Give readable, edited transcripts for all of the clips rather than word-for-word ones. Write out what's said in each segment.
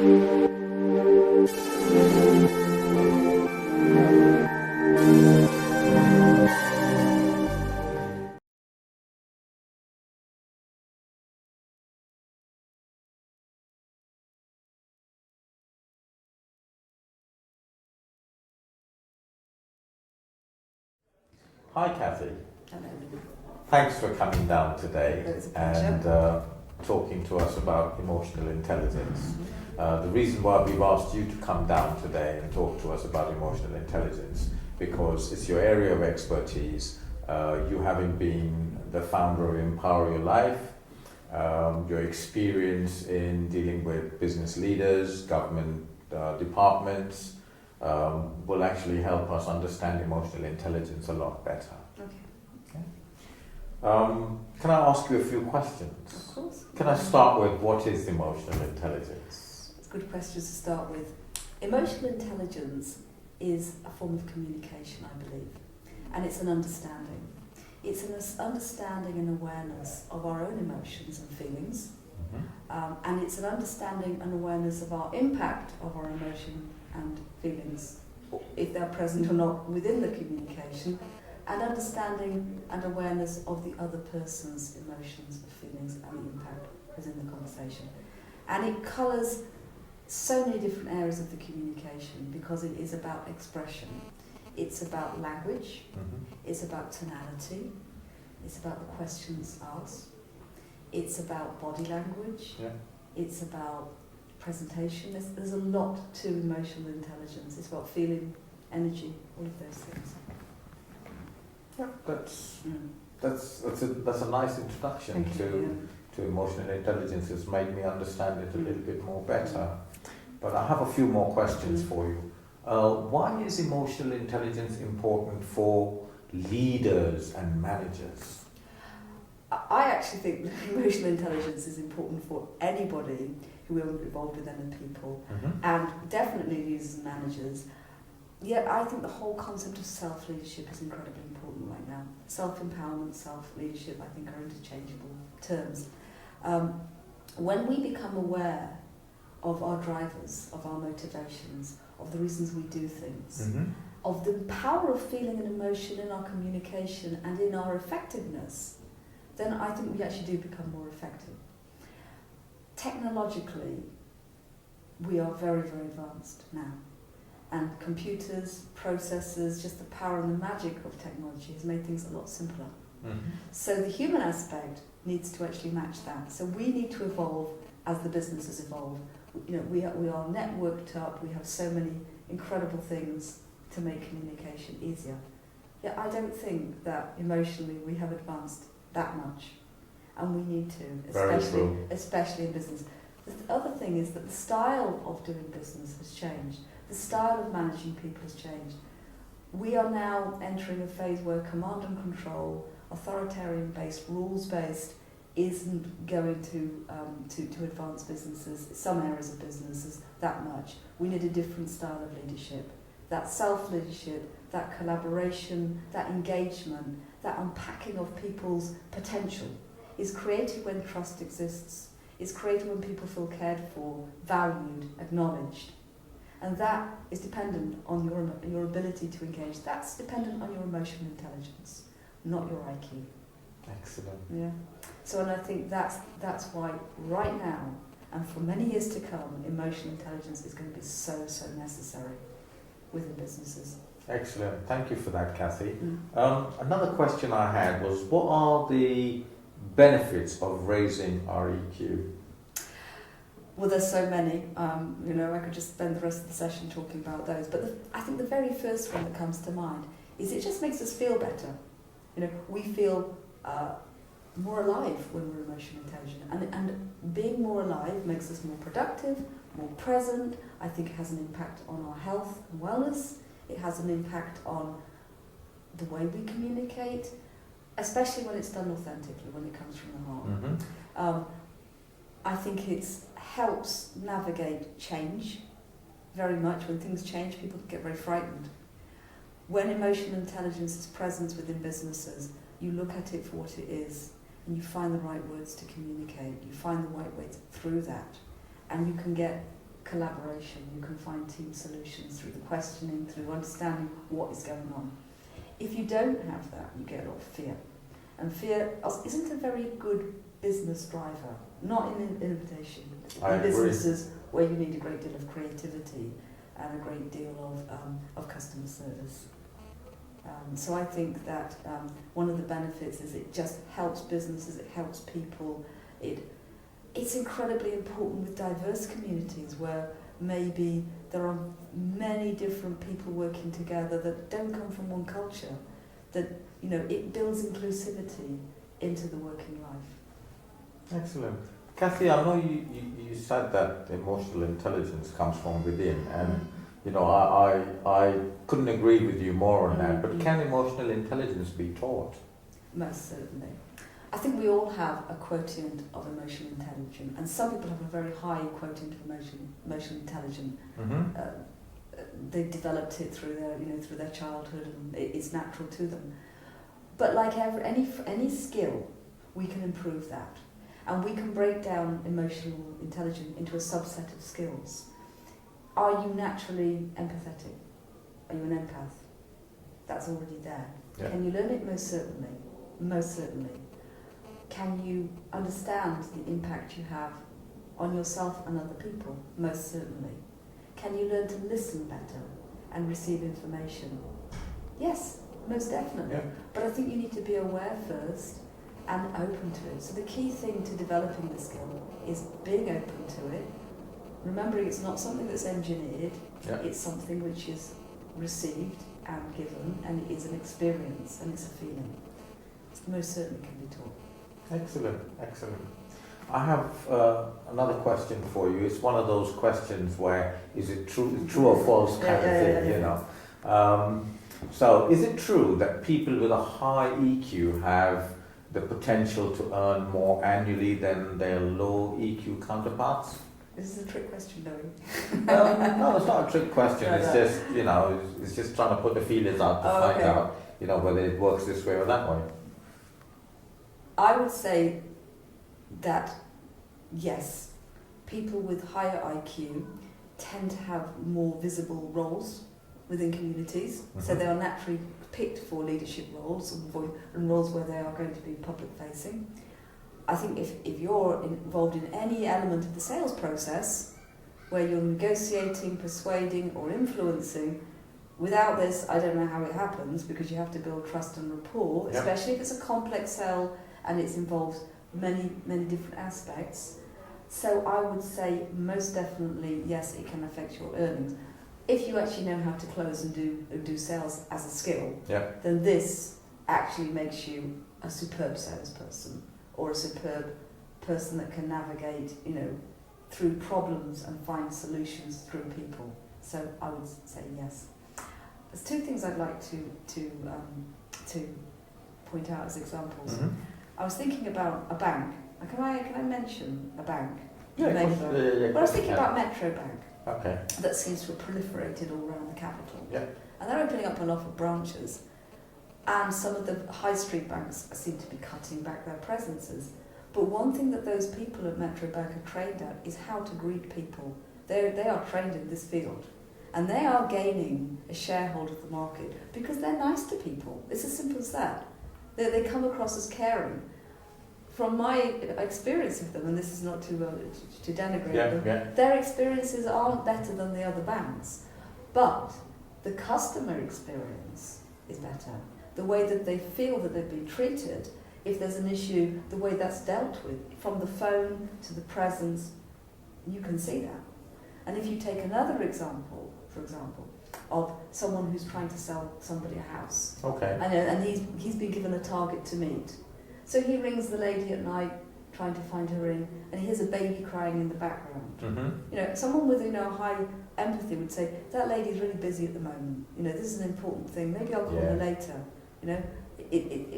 Hi, Cathy. Hello. Thanks for coming down today It's a pleasure. and talking to us about emotional intelligence. The reason why we've asked you to come down today and talk to us about emotional intelligence, because it's your area of expertise. You having been the founder of Empower Your Life, your experience in dealing with business leaders, government departments, will actually help us understand emotional intelligence a lot better. Okay. Can I ask you a few questions? Of course. Can I start with what is emotional intelligence? It's a good question to start with. Emotional intelligence is a form of communication, I believe, and it's an understanding. It's an understanding and awareness of our own emotions and feelings, and it's an understanding and awareness of our impact of our emotion and feelings, if they're present or not within the communication, and understanding and awareness of the other person's emotions and feelings and the impact within the conversation. And it colours so many different areas of the communication because it is about expression. It's about language, it's about tonality, it's about the questions asked, it's about body language, it's about presentation. There's a lot to emotional intelligence. It's about feeling, energy, all of those things. Yeah, that's a nice introduction to emotional intelligence. It's made me understand it a little bit more better. But I have a few more questions for you. Why is emotional intelligence important for leaders and managers? I actually think that emotional intelligence is important for anybody who will be involved with other people, and definitely leaders and managers. Yet I think the whole concept of self-leadership is incredibly important right now. Self-empowerment, self-leadership, I think, are interchangeable terms. When we become aware of our drivers, of our motivations, of the reasons we do things, of the power of feeling and emotion in our communication and in our effectiveness, then I think we actually do become more effective. Technologically, we are very, very advanced now. And computers, processors, just the power and the magic of technology has made things a lot simpler. So the human aspect needs to actually match that. So we need to evolve as the businesses evolve. You know, we are networked up, we have so many incredible things to make communication easier. Yet I don't think that emotionally we have advanced that much. And we need to, especially in business. The other thing is that the style of doing business has changed. The style of managing people has changed. We are now entering a phase where command and control, authoritarian-based, rules-based, isn't going to advance businesses, some areas of businesses, that much. We need a different style of leadership. That self-leadership, that collaboration, that engagement, that unpacking of people's potential is created when trust exists. It's created when people feel cared for, valued, acknowledged. And that is dependent on your ability to engage. That's dependent on your emotional intelligence, not your IQ. Excellent. Yeah. So, and I think that's why right now and for many years to come, emotional intelligence is going to be so necessary within businesses. Excellent. Thank you for that, Cathy. Another question I had was, what are the benefits of raising our EQ? Well, there's so many. I could just spend the rest of the session talking about those. But I think the very first one that comes to mind is it just makes us feel better. You know, we feel more alive when we're emotionally intelligent. And being more alive makes us more productive, more present. I think it has an impact on our health and wellness. It has an impact on the way we communicate, especially when it's done authentically, when it comes from the heart. I think it helps navigate change very much. When things change, people get very frightened. When emotional intelligence is present within businesses, you look at it for what it is, and you find the right words to communicate. You find the right way through that, and you can get collaboration. You can find team solutions through the questioning, through understanding what is going on. If you don't have that, you get a lot of fear. And fear isn't a very good business driver, not in innovation. In businesses where you need a great deal of creativity and a great deal of customer service. So I think that one of the benefits is it just helps businesses, it helps people. It's incredibly important with diverse communities where maybe there are many different people working together that don't come from one culture, that, you know, it builds inclusivity into the working life. Excellent. Cathy, I know you said that emotional intelligence comes from within, and you know, I couldn't agree with you more on that, but can emotional intelligence be taught? Most certainly. I think we all have a quotient of emotional intelligence, and some people have a very high quotient of emotional intelligence. They developed it through their childhood, and it's natural to them. But like any skill, we can improve that, and we can break down emotional intelligence into a subset of skills. Are you naturally empathetic? Are you an empath? That's already there. Yeah. Can you learn it? Most certainly. Most certainly. Can you understand the impact you have on yourself and other people? Most certainly. Can you learn to listen better and receive information? Yes, most definitely. Yeah. But I think you need to be aware first and open to it. So the key thing to developing the skill is being open to it, remembering it's not something that's engineered, it's something which is received and given, and it is an experience and it's a feeling. It most certainly can be taught. Excellent, excellent. I have another question for you. It's one of those questions where is it true or false kind of thing, you know. So is it true that people with a high EQ have the potential to earn more annually than their low EQ counterparts? This is a trick question, Louis. No, it's not a trick question. It's just, you know, it's just trying to put the feelers out to find out, you know, whether it works this way or that way. I would say that, yes, people with higher IQ tend to have more visible roles within communities, so they are naturally picked for leadership roles and roles where they are going to be public facing. I think if you're involved in any element of the sales process where you're negotiating, persuading or influencing, without this, I don't know how it happens, because you have to build trust and rapport, especially if it's a complex sale and it involves many different aspects. So I would say most definitely, yes, it can affect your earnings. If you actually know how to close and do sales as a skill, then this actually makes you a superb salesperson, or a superb person that can navigate, you know, through problems and find solutions through people. So I would say yes. There's two things I'd like to point out as examples. I was thinking about a bank. Can I mention a bank? Yeah. Well, I was thinking about Metro Bank. Okay. That seems to have proliferated all around the capital. Yeah. And they're opening up a lot of branches. And some of the high street banks seem to be cutting back their presences. But one thing that those people at Metro Bank are trained at is how to greet people. They are trained in this field. And they are gaining a sharehold of the market because they're nice to people. It's as simple as that. They come across as caring. From my experience of them, and this is not to denigrate them, their experiences aren't better than the other banks. But the customer experience is better. The way that they feel that they've been treated, if there's an issue, the way that's dealt with, from the phone to the presence, you can see that. And if you take another example, for example, of someone who's trying to sell somebody a house, and he's been given a target to meet. So he rings the lady at night, trying to find her in, and he hears a baby crying in the background. You know, someone with high empathy would say, that lady's really busy at the moment. You know, this is an important thing. Maybe I'll call her later. You know,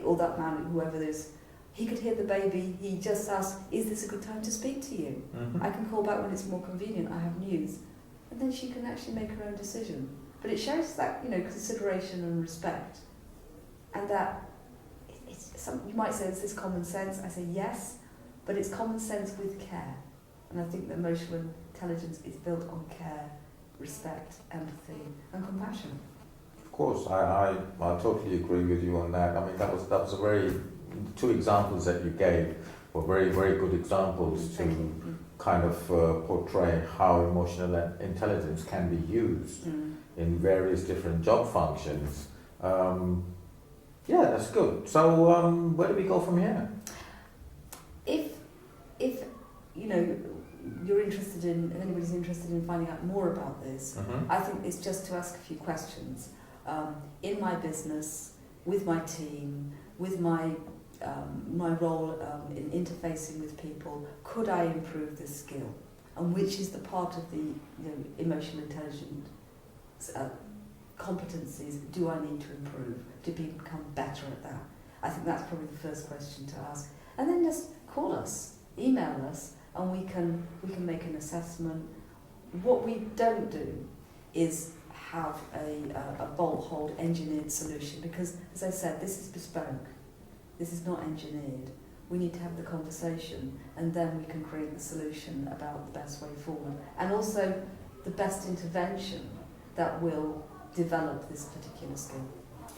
or that man, whoever it is, he could hear the baby. He just asked, "Is this a good time to speak to you? I can call back when it's more convenient. I have news," and then she can actually make her own decision. But it shows that consideration and respect, and that. You might say, is this common sense? I say yes, but it's common sense with care. And I think that emotional intelligence is built on care, respect, empathy, and compassion. Of course, I totally agree with you on that. I mean, that was a very, two examples that you gave were very, very good examples to kind of portray how emotional intelligence can be used in various different job functions. Yeah, that's good. So where do we go from here? If you know, you're interested in, if anybody's interested in finding out more about this, I think it's just to ask a few questions. In my business, with my team, with my role in interfacing with people, could I improve this skill? And which is the part of the emotional intelligence competencies do I need to improve to become better at that? I think that's probably the first question to ask. And then just call us, email us, and we can make an assessment. What we don't do is have a bolt-hold engineered solution, because, as I said, this is bespoke. This is not engineered. We need to have the conversation, and then we can create the solution about the best way forward, and also the best intervention that will develop this particular skill.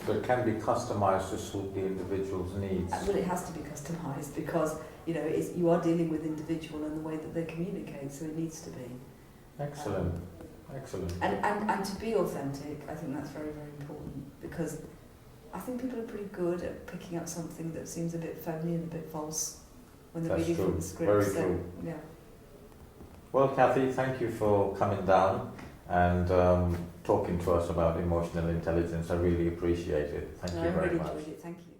So it can be customised to suit the individual's needs. Well, it has to be customised because you are dealing with individual and the way that they communicate, so it needs to be. Excellent, excellent. And to be authentic, I think that's very, very important, because I think people are pretty good at picking up something that seems a bit phony and a bit false when they're reading from the script. Very true. Yeah. Well, Cathy, thank you for coming down and talking to us about emotional intelligence. I really appreciate it. Thank you very much. I really enjoyed it. Thank you.